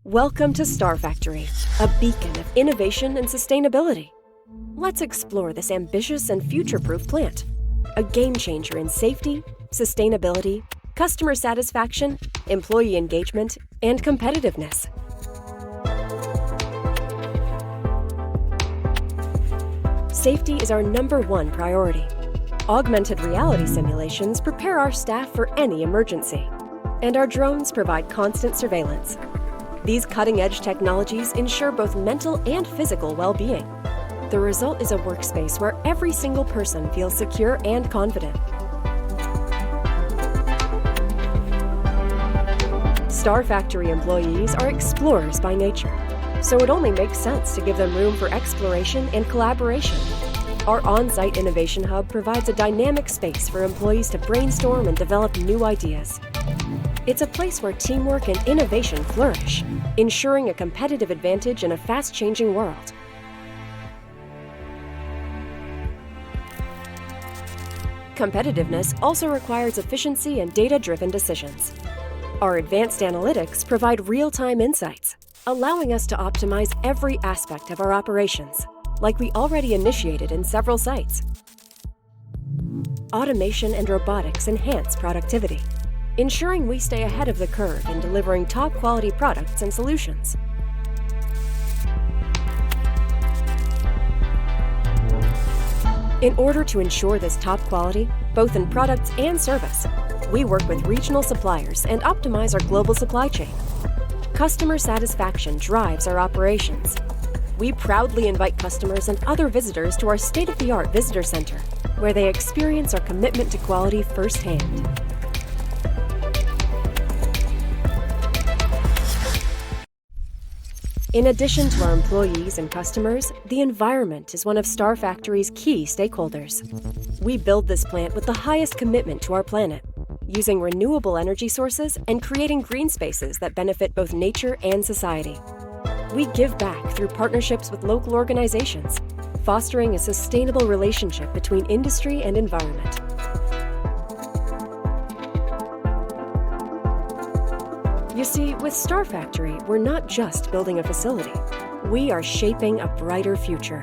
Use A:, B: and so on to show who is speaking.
A: Welcome to Star Factory, a beacon of innovation and sustainability. Let's explore this ambitious and future-proof plant, a game-changer in safety, sustainability, customer satisfaction, employee engagement, and competitiveness. Safety is our #1 priority. Augmented reality simulations prepare our staff for any emergency, and our drones provide constant surveillance. These cutting-edge technologies ensure both mental and physical well-being. The result is a workspace where every single person feels secure and confident. Star Factory employees are explorers by nature, so it only makes sense to give them room for exploration and collaboration. Our on-site innovation hub provides a dynamic space for employees to brainstorm and develop new ideas. It's a place where teamwork and innovation flourish, ensuring a competitive advantage in a fast-changing world. Competitiveness also requires efficiency and data-driven decisions. Our advanced analytics provide real-time insights, allowing us to optimize every aspect of our operations, like we already initiated in several sites. Automation and robotics enhance productivity, ensuring we stay ahead of the curve in delivering top-quality products and solutions. In order to ensure this top quality, both in products and service, we work with regional suppliers and optimize our global supply chain. Customer satisfaction drives our operations. We proudly invite customers and other visitors to our state-of-the-art visitor center, where they experience our commitment to quality firsthand. In addition to our employees and customers, the environment is one of Star Factory's key stakeholders. We build this plant with the highest commitment to our planet, using renewable energy sources and creating green spaces that benefit both nature and society. We give back through partnerships with local organizations, fostering a sustainable relationship between industry and environment. You see, with Star Factory, we're not just building a facility. We are shaping a brighter future.